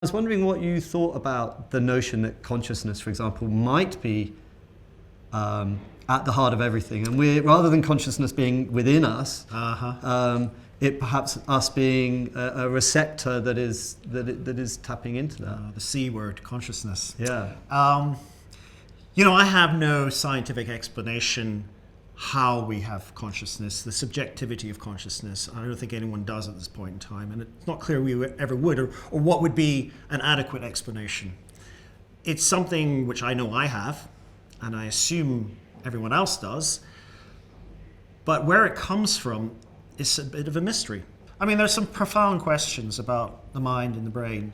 was wondering what you thought about the notion that consciousness, for example, might be at the heart of everything, and rather than consciousness being within us, it perhaps us being a receptor that is tapping into that. The C word, consciousness. Yeah. I have no scientific explanation how we have consciousness, the subjectivity of consciousness. I don't think anyone does at this point in time, and it's not clear we ever would, or what would be an adequate explanation. It's something which I know I have, and I assume everyone else does, but where it comes from is a bit of a mystery. I mean, there's some profound questions about the mind and the brain.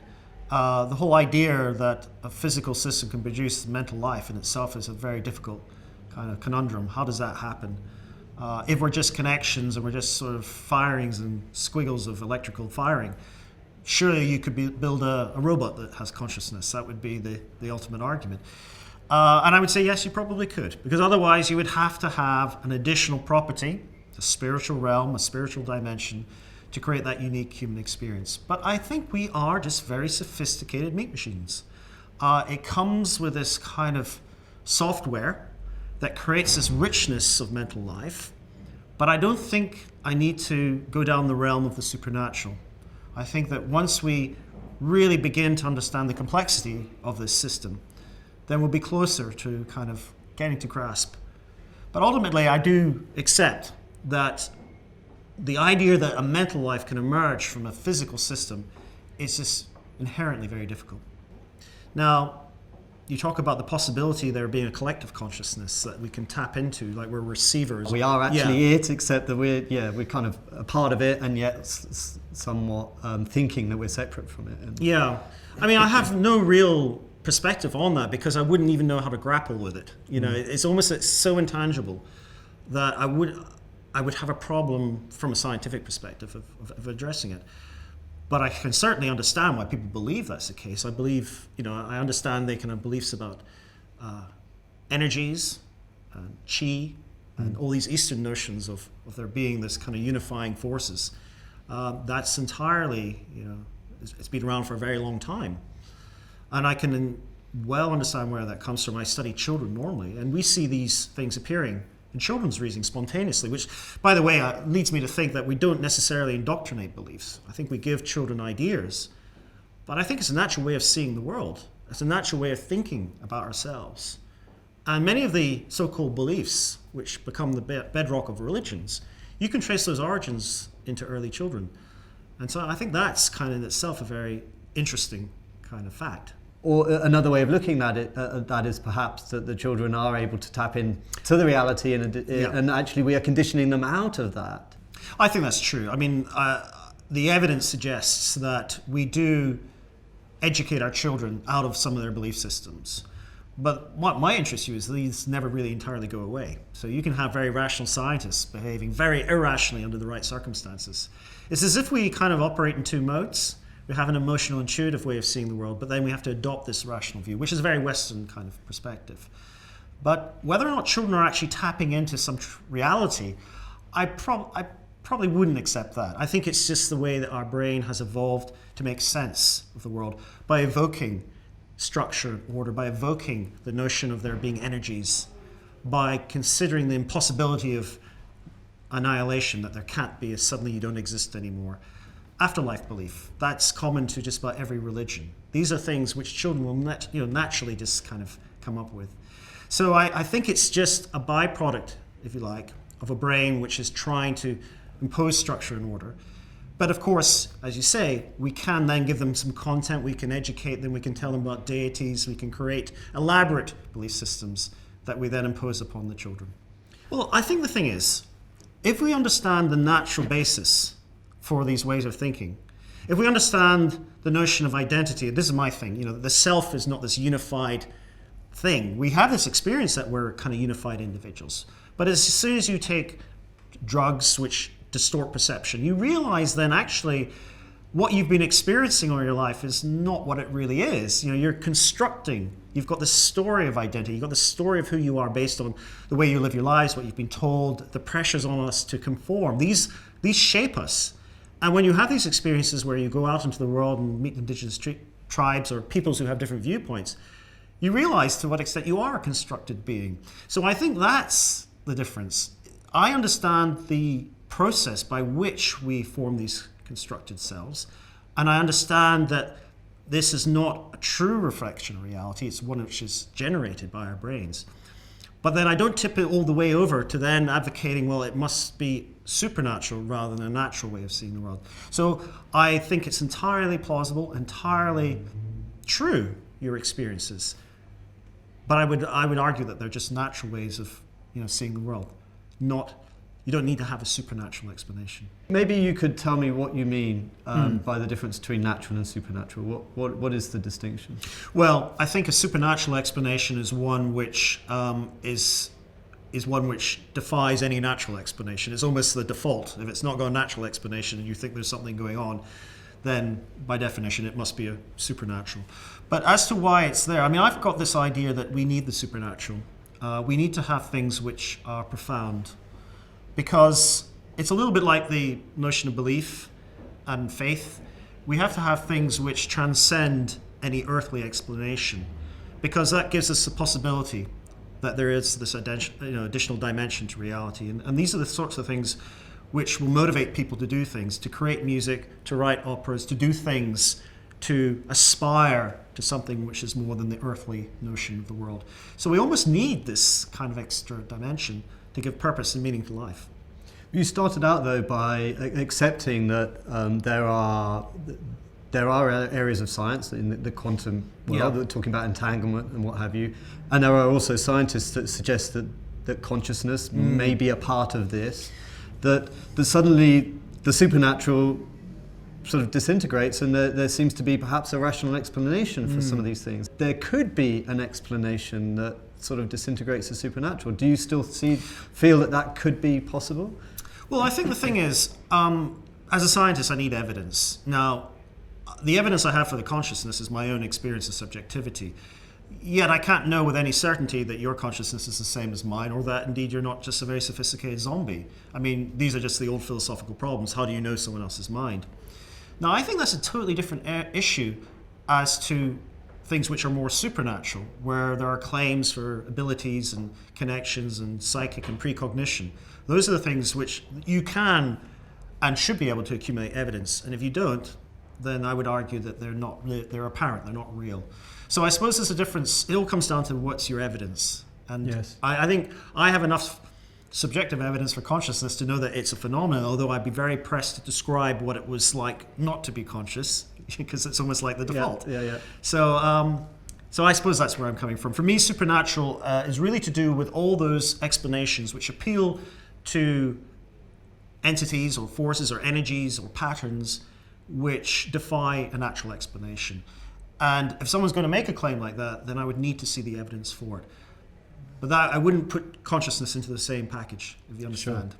The whole idea that a physical system can produce mental life in itself is a very difficult kind of conundrum. How does that happen? If we're just connections and we're just sort of firings and squiggles of electrical firing, surely you could build a robot that has consciousness. That would be the ultimate argument. And I would say yes, you probably could, because otherwise you would have to have an additional property, a spiritual realm, a spiritual dimension, to create that unique human experience. But I think we are just very sophisticated meat machines. It comes with this kind of software that creates this richness of mental life, but I don't think I need to go down the realm of the supernatural. I think that once we really begin to understand the complexity of this system, then we'll be closer to kind of getting to grasp. But ultimately, I do accept that the idea that a mental life can emerge from a physical system is just inherently very difficult. Now, you talk about the possibility there being a collective consciousness that we can tap into, like we're receivers. We are actually it, except that we're kind of a part of it, and yet somewhat thinking that we're separate from it. Yeah, I mean, I have no real perspective on that because I wouldn't even know how to grapple with it. It's so intangible that I would have a problem from a scientific perspective of addressing it. But I can certainly understand why people believe that's the case. I believe, I understand they can have beliefs about energies, and chi, and all these Eastern notions of there being this kind of unifying forces. That's entirely, it's been around for a very long time. And I can well understand where that comes from. I study children normally, and we see these things appearing in children's reasoning spontaneously, which, by the way, leads me to think that we don't necessarily indoctrinate beliefs. I think we give children ideas, but I think it's a natural way of seeing the world. It's a natural way of thinking about ourselves. And many of the so-called beliefs, which become the bedrock of religions, you can trace those origins into early children. And so I think that's kind of in itself a very interesting kind of fact. Or another way of looking at it, that is perhaps that the children are able to tap into the reality, and actually we are conditioning them out of that. I think that's true. I mean, the evidence suggests that we do educate our children out of some of their belief systems. But what might interest you is these never really entirely go away. So you can have very rational scientists behaving very irrationally under the right circumstances. It's as if we kind of operate in two modes. We have an emotional, intuitive way of seeing the world, but then we have to adopt this rational view, which is a very Western kind of perspective. But whether or not children are actually tapping into some reality, I probably wouldn't accept that. I think it's just the way that our brain has evolved to make sense of the world by evoking structure and order, by evoking the notion of there being energies, by considering the impossibility of annihilation, that there can't be, suddenly you don't exist anymore. Afterlife belief, that's common to just about every religion. These are things which children will naturally just kind of come up with. So I think it's just a byproduct, if you like, of a brain which is trying to impose structure and order. But of course, as you say, we can then give them some content, we can educate them, we can tell them about deities, we can create elaborate belief systems that we then impose upon the children. Well, I think the thing is, if we understand the natural basis for these ways of thinking, if we understand the notion of identity, this is my thing, the self is not this unified thing. We have this experience that we're kind of unified individuals. But as soon as you take drugs which distort perception, you realize then actually what you've been experiencing all your life is not what it really is. You're constructing. You've got this story of identity. You've got the story of who you are based on the way you live your lives, what you've been told, the pressures on us to conform. These shape us. And when you have these experiences where you go out into the world and meet indigenous tribes or peoples who have different viewpoints, you realize to what extent you are a constructed being. So I think that's the difference. I understand the process by which we form these constructed selves, and I understand that this is not a true reflection of reality, it's one which is generated by our brains. But then I don't tip it all the way over to then advocating, well, it must be supernatural rather than a natural way of seeing the world. So I think it's entirely plausible, entirely true, your experiences. But I would argue that they're just natural ways of seeing the world. You don't need to have a supernatural explanation. Maybe you could tell me what you mean by the difference between natural and supernatural. What is the distinction? Well, I think a supernatural explanation is one which is one which defies any natural explanation. It's almost the default. If it's not got a natural explanation and you think there's something going on, then by definition it must be a supernatural. But as to why it's there, I've got this idea that we need the supernatural. We need to have things which are profound, because it's a little bit like the notion of belief and faith. We have to have things which transcend any earthly explanation, because that gives us the possibility that there is this additional dimension to reality. And these are the sorts of things which will motivate people to do things, to create music, to write operas, to do things, to aspire to something which is more than the earthly notion of the world. So we almost need this kind of extra dimension to give purpose and meaning to life. You started out, though, by accepting that there are areas of science in the quantum world that are talking about entanglement and what have you, and there are also scientists that suggest that consciousness may be a part of this, that suddenly the supernatural sort of disintegrates and there seems to be perhaps a rational explanation for some of these things. There could be an explanation that sort of disintegrates the supernatural. Do you still feel that could be possible? Well, I think the thing is, as a scientist, I need evidence. Now, the evidence I have for the consciousness is my own experience of subjectivity. Yet I can't know with any certainty that your consciousness is the same as mine, or that indeed you're not just a very sophisticated zombie. These are just the old philosophical problems. How do you know someone else's mind? Now, I think that's a totally different issue as to things which are more supernatural, where there are claims for abilities and connections and psychic and precognition. Those are the things which you can and should be able to accumulate evidence. And if you don't, then I would argue that they're apparent, they're not real. So I suppose there's a difference. It all comes down to what's your evidence. And yes. I think I have enough subjective evidence for consciousness to know that it's a phenomenon, although I'd be very pressed to describe what it was like not to be conscious, because it's almost like the default. Yeah. So I suppose that's where I'm coming from. For me, supernatural is really to do with all those explanations which appeal to entities or forces or energies or patterns which defy a natural explanation. And if someone's going to make a claim like that, then I would need to see the evidence for it. But that I wouldn't put consciousness into the same package, if you understand. Sure.